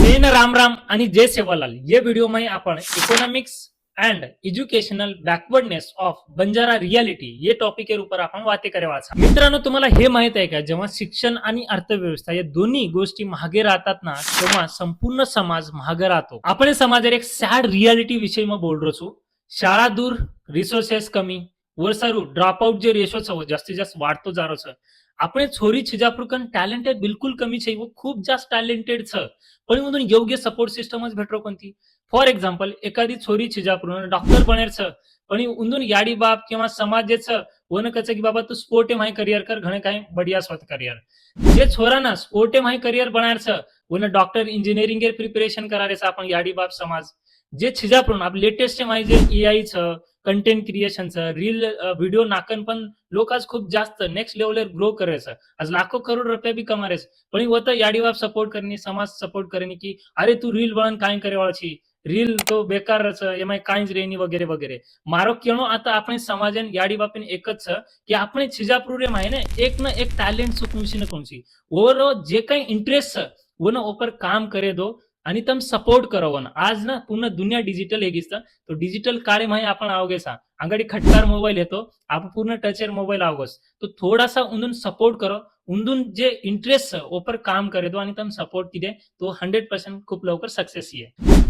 जय न राम राम आणि जय सेवालाल। ये वीडियो में अपन economics and educational backwardness of Banjara reality ये टॉपिक के ऊपर आपण बातें करेवा छा। मित्रांनो, तुम्हाला हे माहित आहे का, जेव्हा शिक्षण आणि अर्थव्यवस्था या दोन्ही गोष्टी महागे राहतात ना, तेव्हा संपूर्ण समाज महागे राहतो। आपण समाजात एक सॅड रियालिटी विषयी में बोल रहो छू। शाळा दूर, रिसोर्सेस कमी, वर्षारू ड्रॉप आउट जे रेशो छ जास्तीत जास्त वाढतो जा રહ્યો છે। આપણે છોરી છિજાપુરકન ટેલેન્ટેડ બિલકુલ કમી છે, वो खूप जास्त टॅलेंटेड छ, पण म्हणून योग्य सपोर्ट सिस्टमच भेटरो कोणती। फॉर एक्झाम्पल, एखादी छोरी छिजापुरून डॉक्टर बनेर छ, पण उंदून याडी बाप किंवा समाज जे छ वन कच की बाबा तू स्पोर्ट माही करियर कर, घणे काही बढ़िया स्वत करियर। जे छोरा ना स्पोर्ट माही करियर बनार छ, वन डॉक्टर इंजिनियरिंग के प्रिपरेशन करारे छ आपण याडी बाप समाज। जे छिजापुरून आप लेटेस्ट माही जे एआई छ, कंटेंट क्रिएशन छ, रील व्हिडिओ नाकन पण लोक आज खूप जास्त नेक्स्ट लेवलर ग्रो करे छ, आज लाखो करोड़ रुपया भी कमारे छ, पण वो तो याडी बाप सपोर्ट करनी, समाज सपोर्ट करनी की अरे तू रील बन काय करे वाळा छी, રીલ તો બેકાર છે, એમાં કાંઈ જ રહી નહીં વગેરે વગેરે। મારો કહેણો आता આપણે સમાજન યાડી બાપીને એક જ છે કે આપણે छिजापुरे માં ને એક ને એક ટેલેન્ટ શું કોણસી ને કોણસી ઓરો જે કઈ ઇન્ટરેસ્ટ છે વોનો ઉપર કામ કરે દો आणि तम सपोर्ट करो ना। आज ना पूर्ण दुनिया डिजिटल हेगीस तो डिजिटल कार्य माही आपण आवगे सा आंगडी खटकार मोबाईल येतो, आप पूर्ण टचर मोबाईल आवगोस, तो थोड़ा सा उंदून सपोर्ट करो, उंदून जे इंटरेस्ट ओपर काम करे दो आणि तम सपोर्ट किदे तो 100% खूप लवकर सक्सेस ये।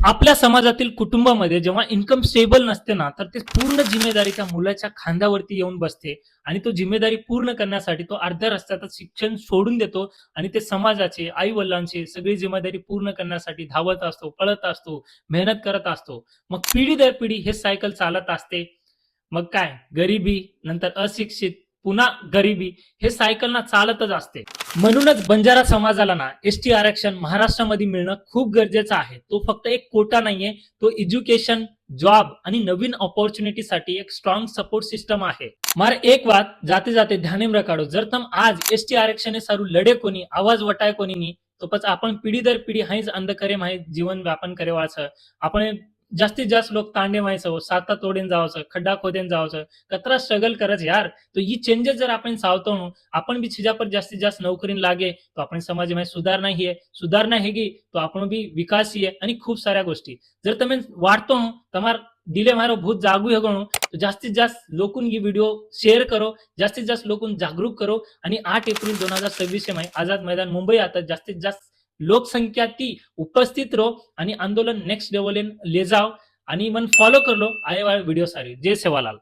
आपल्या समाजातील कुटुंबामध्ये जेव्हा इन्कम स्टेबल नसते ना, तर ते पूर्ण जिम्मेदारी त्या मुलाच्या खांद्यावरती येऊन बसते आणि तो जिम्मेदारी पूर्ण करण्यासाठी तो अर्ध्या रस्त्यातच शिक्षण सोडून देतो आणि ते समाजाचे, आई वडिलांची सगळी जिम्मेदारी पूर्ण करण्यासाठी धावत असतो, पळत असतो, मेहनत करत असतो। मग पिढी दर पिढी हे सायकल चालत असते। मग काय, गरिबी, नंतर अशिक्षित, पुन्हा गरिबी, हे सायकल ना चालतच असते। म्हणूनच बंजारा समाजाला ना एसटी आरक्षण महाराष्ट्रामध्ये मिळणं खूप गरजेचं आहे। तो फक्त एक कोटा नाहीये, तो एज्युकेशन, जॉब आणि नवीन अपॉर्च्युनिटी साठी एक स्ट्रॉंग सपोर्ट सिस्टम आहे। मार एक बात जाते जाते ध्याने में रखाडो, जर तम आज एसटी आरक्षण सारू लढे कोणी, आवाज वटाय कोणी नी, तो पच आपण पिढी दर पिढी हाईच अंधकारे माही जीवन व्यापन करे वाळछ। आपण जास्तीत जास्त लोक तांडे व्हायचं, साता तोडेन जावचं, खड्डा खोदेन जावचं, कतरा स्ट्रगल करच यार। तो ही चेंजेस जर आपण सावतो नो, आपण भी छिजापर जास्तीत जास्त नोकरीन लागे तो आपण समाज में सुधारणा ही है, सुधारणा हेगी तो आपण भी विकास ही है आणि खूप साऱ्या गोष्टी जर तमे वाटतो नो, तमार दिले मारो भूत जागू है गणो, तो जास्तीत जास्त लोकून ये वीडियो शेअर करो, जास्तीत जास्त लोकून जागरूक करो आणि 8 एप्रिल 2026 में आझाद मैदान मुंबई आता जास्तीत जास्त लोकसंख्या ती उपस्थित रहो आणि आंदोलन नेक्स्ट लेवल ले जाओ आणि मन फॉलो कर लो आए वाले वीडियो सारी। जय सेवालाल।